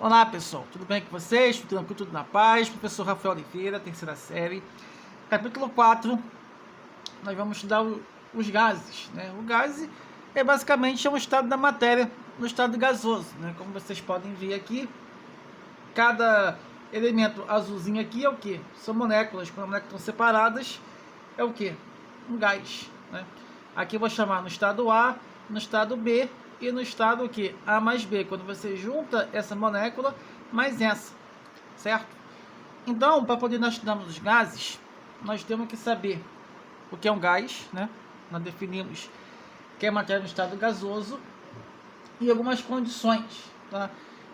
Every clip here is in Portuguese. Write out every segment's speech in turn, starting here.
Olá pessoal, tudo bem com vocês? Tudo tranquilo, tudo na paz? Professor Rafael Oliveira, terceira série, capítulo 4, nós vamos estudar os gases, né? O gás é basicamente um estado da matéria no estado gasoso, né? Como vocês podem ver aqui, cada elemento azulzinho aqui é o que? São moléculas, quando as moléculas estão separadas, é o que? Um gás, né? Aqui eu vou chamar no estado A, no estado B e no estado o que? A mais B, quando você junta essa molécula mais essa, certo? Então, para poder nós estudarmos os gases, nós temos que saber o que é um gás, né? Nós definimos que é matéria no estado gasoso e algumas condições, tá?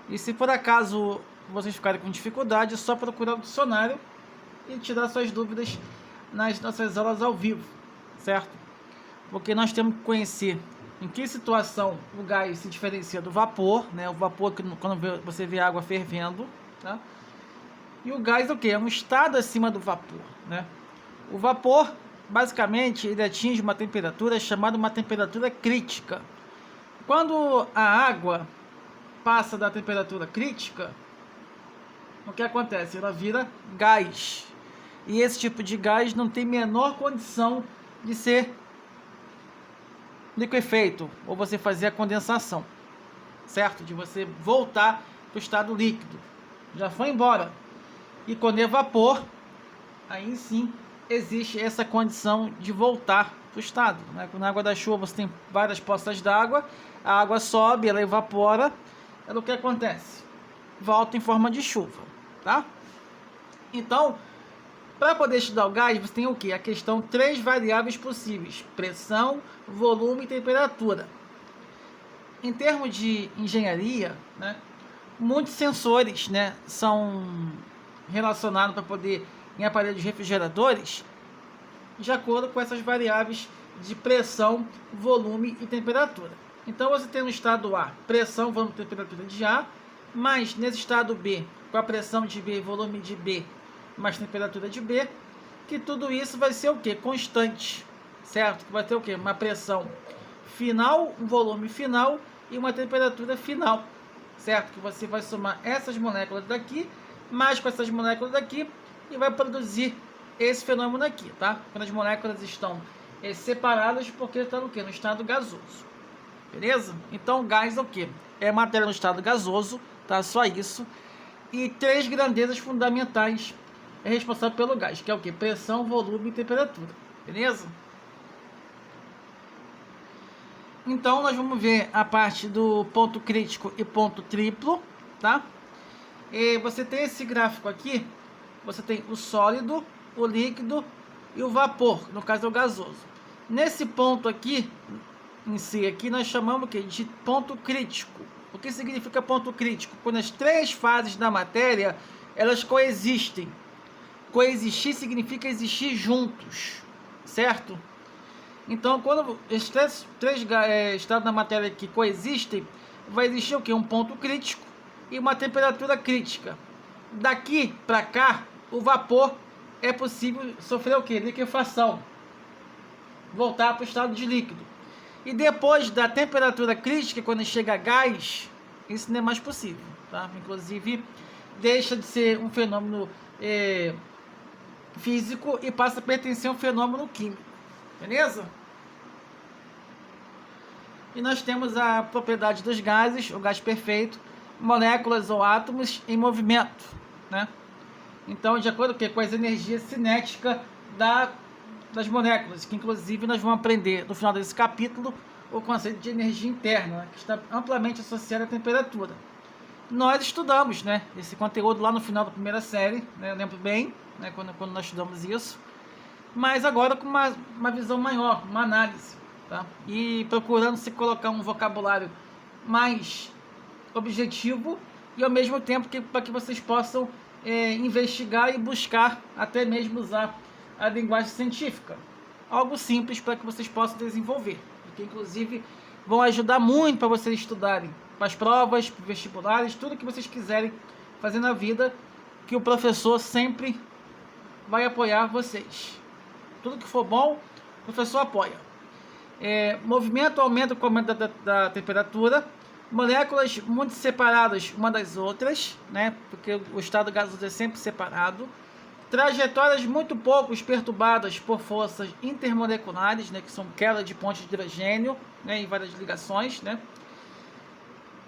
E se por acaso vocês ficarem com dificuldade, é só procurar o dicionário e tirar suas dúvidas nas nossas aulas ao vivo, certo? Porque nós temos que conhecer em que situação o gás se diferencia do vapor, né? O vapor, quando você vê água fervendo, tá? E o gás é o que? É um estado acima do vapor, né? O vapor, basicamente, ele atinge uma temperatura chamada uma temperatura crítica. Quando a água passa da temperatura crítica, o que acontece? Ela vira gás. E esse tipo de gás não tem menor condição de ser liquefeito, ou você fazer a condensação, certo? De você voltar para o estado líquido. Já foi embora. E quando é vapor, aí sim existe essa condição de voltar para o estado, né? Na água da chuva você tem várias poças d'água, a água sobe, ela evapora, é o que acontece? Volta em forma de chuva, tá? Então, para poder estudar o gás, você tem o que? A questão 3 variáveis possíveis: pressão, volume e temperatura. Em termos de engenharia, né, muitos sensores, né, são relacionados para poder em aparelhos refrigeradores de acordo com essas variáveis de pressão, volume e temperatura. Então você tem no estado A pressão, volume e temperatura de A, mas nesse estado B, com a pressão de B e volume de B, mais temperatura de B, que tudo isso vai ser o que? Constante, certo? Vai ter o que? Uma pressão final, um volume final e uma temperatura final, certo? Que você vai somar essas moléculas daqui, mais com essas moléculas daqui, e vai produzir esse fenômeno aqui, tá? Quando as moléculas estão separadas, porque está no que? No estado gasoso, beleza? Então gás é o que? É matéria no estado gasoso, tá? Só isso. E 3 grandezas fundamentais é responsável pelo gás, que é o que? Pressão, volume e temperatura, beleza? Então nós vamos ver a parte do ponto crítico e ponto triplo, tá? E você tem esse gráfico aqui, você tem o sólido, o líquido e o vapor, no caso é o gasoso. Nesse ponto aqui, em si aqui, nós chamamos de ponto crítico. O que significa ponto crítico? Quando as 3 fases da matéria, elas coexistem. Coexistir significa existir juntos, certo? Então, quando esses três estados da matéria que coexistem, vai existir o que? Um ponto crítico e uma temperatura crítica. Daqui para cá, o vapor é possível sofrer o que? Liquefação. Voltar para o estado de líquido. E depois da temperatura crítica, quando chega a gás, isso não é mais possível, tá? Inclusive, deixa de ser um fenômeno físico e passa a pertencer a um fenômeno químico, beleza? E nós temos a propriedade dos gases, o gás perfeito, moléculas ou átomos em movimento, né? Então, de acordo com as energias cinéticas das moléculas, que inclusive nós vamos aprender no final desse capítulo o conceito de energia interna, né, que está amplamente associado à temperatura. Nós estudamos, né, esse conteúdo lá no final da primeira série, né, eu lembro bem, né, quando nós estudamos isso, mas agora com uma visão maior, uma análise, tá? E procurando se colocar um vocabulário mais objetivo e ao mesmo tempo para que vocês possam investigar e buscar, até mesmo usar a linguagem científica. Algo simples para que vocês possam desenvolver, que inclusive vão ajudar muito para vocês estudarem para as provas, para vestibulares, tudo que vocês quiserem fazer na vida, que o professor sempre vai apoiar vocês. Tudo que for bom, o professor apoia. Movimento aumenta com o aumento da temperatura, moléculas muito separadas uma das outras, né? Porque o estado gasoso é sempre separado. Trajetórias muito pouco perturbadas por forças intermoleculares, né? Que são queda de pontos de hidrogênio, né? Em várias ligações, né?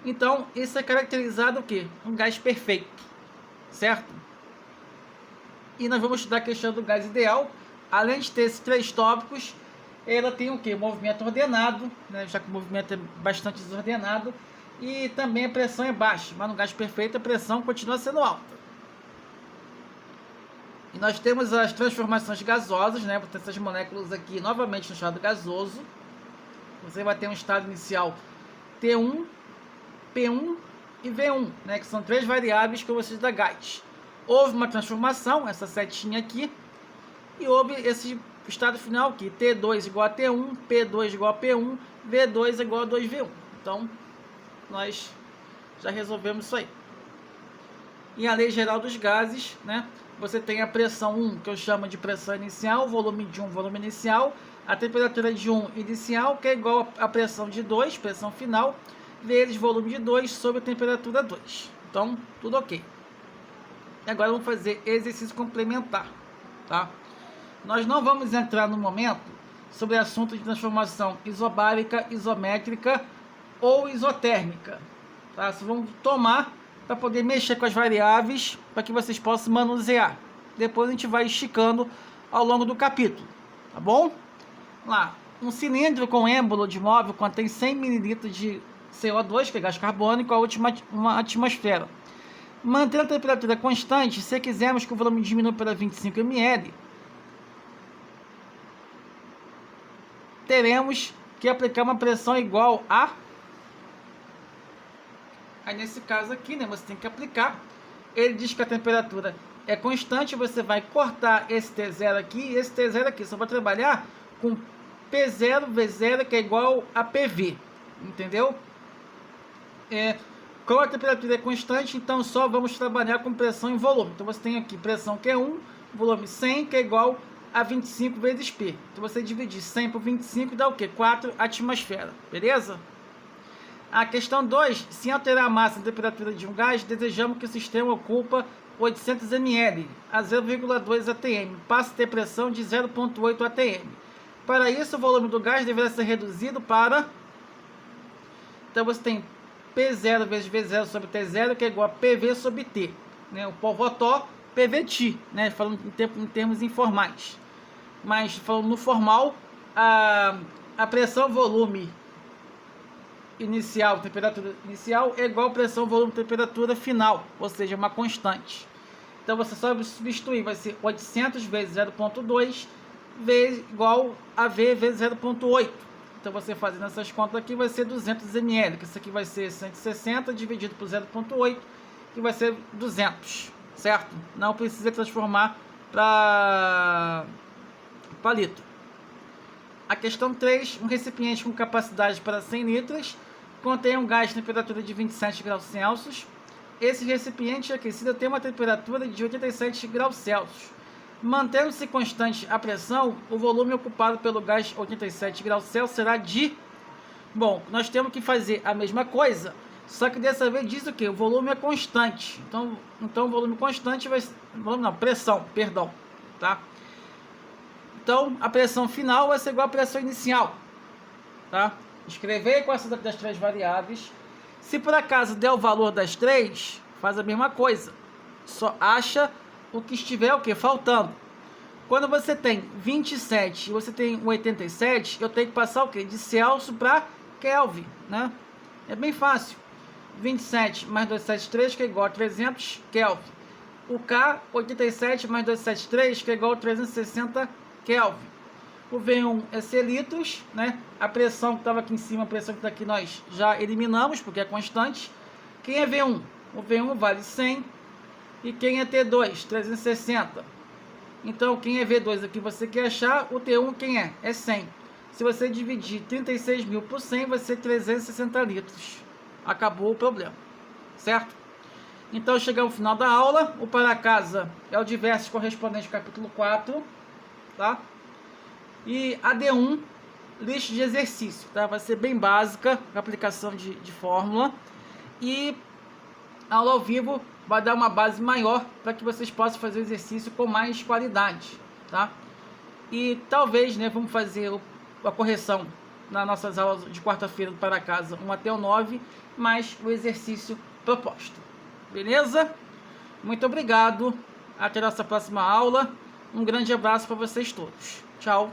Então, isso é caracterizado o quê? Um gás perfeito, certo? E nós vamos estudar a questão do gás ideal. Além de ter esses 3 tópicos, ela tem o quê? Movimento ordenado, né? Já que o movimento é bastante desordenado. E também a pressão é baixa, mas no gás perfeito a pressão continua sendo alta. E nós temos as transformações gasosas, né? Vou ter essas moléculas aqui novamente no estado gasoso. Você vai ter um estado inicial T1, P1 e V1, né? Que são 3 variáveis que você dá gás. Houve uma transformação, essa setinha aqui, e houve esse estado final aqui, T2 igual a T1, P2 igual a P1, V2 igual a 2V1. Então, nós já resolvemos isso aí. E a lei geral dos gases, né? Você tem a pressão 1, que eu chamo de pressão inicial, volume de 1, volume inicial, a temperatura de 1 inicial, que é igual a pressão de 2, pressão final, vezes volume de 2 sobre a temperatura 2. Então, tudo ok. Agora vamos fazer exercício complementar, tá? Nós não vamos entrar no momento sobre assunto de transformação isobárica, isométrica ou isotérmica, tá? Só vamos tomar para poder mexer com as variáveis, para que vocês possam manusear. Depois a gente vai esticando ao longo do capítulo, tá bom? Lá, um cilindro com êmbolo de móvel contém 100 ml de CO2, que é gás carbônico, a última uma atmosfera. Mantendo a temperatura constante, se quisermos que o volume diminua para 25 ml, teremos que aplicar uma pressão igual a... Aí nesse caso aqui, né, você tem que aplicar. Ele diz que a temperatura é constante, você vai cortar esse T0 aqui e esse T0 aqui. Só vai trabalhar com P0, V0, que é igual a PV. Entendeu? Como a temperatura é constante, então só vamos trabalhar com pressão em volume. Então você tem aqui pressão que é 1, volume 100, que é igual a 25 vezes P. Então você dividir 100 por 25 dá o quê? 4 atmosferas. Beleza? A questão 2, se alterar a massa e a temperatura de um gás, desejamos que o sistema ocupa 800 ml a 0,2 atm, passe a ter pressão de 0,8 atm. Para isso, o volume do gás deverá ser reduzido para... Então você tem P0 vezes V0 sobre T0, que é igual a PV sobre T. Né? O Povotó, PVT, né? Falando em termos informais. Mas falando no formal, a pressão volume inicial, temperatura inicial, é igual a pressão, volume, temperatura final, ou seja, uma constante. Então você só substituir, vai ser 800 vezes 0,2 vezes igual a V vezes 0,8. Então você fazendo essas contas aqui vai ser 200 ml, que isso aqui vai ser 160 dividido por 0,8, que vai ser 200, certo? Não precisa transformar para litro. A questão 3, um recipiente com capacidade para 100 litros contém um gás de temperatura de 27 graus Celsius. Esse recipiente aquecido tem uma temperatura de 87 graus Celsius. Mantendo-se constante a pressão, o volume ocupado pelo gás 87 graus Celsius será de... Bom, nós temos que fazer a mesma coisa, só que dessa vez diz o que? O volume é constante. Então o volume constante vai... pressão, perdão, tá? Então, a pressão final vai ser igual à pressão inicial, tá? Escrever a equação das 3 variáveis. Se por acaso der o valor das 3, faz a mesma coisa. Só acha o que estiver o que? Faltando. Quando você tem 27 e você tem 87, eu tenho que passar o que? De Celsius para Kelvin, né? É bem fácil. 27 mais 273, que é igual a 300 Kelvin. O K, 87 mais 273, que é igual a 360 Kelvin. O V1 é C litros, né? A pressão que estava aqui em cima, a pressão que está aqui, nós já eliminamos, porque é constante. Quem é V1? O V1 vale 100. E quem é T2? 360. Então, quem é V2 aqui você quer achar, o T1 quem é? É 100. Se você dividir 36.000 por 100, vai ser 360 litros. Acabou o problema, certo? Então, chegamos ao final da aula. O para casa é o diversos correspondente ao capítulo 4, tá? E a D1 lista de exercício, tá? Vai ser bem básica a aplicação de fórmula, e a aula ao vivo vai dar uma base maior para que vocês possam fazer o exercício com mais qualidade, tá? E talvez, né, vamos fazer a correção nas nossas aulas de quarta-feira do Para Casa 1 até o 9, mais o exercício proposto. Beleza? Muito obrigado. Até a nossa próxima aula. Um grande abraço para vocês todos. Tchau.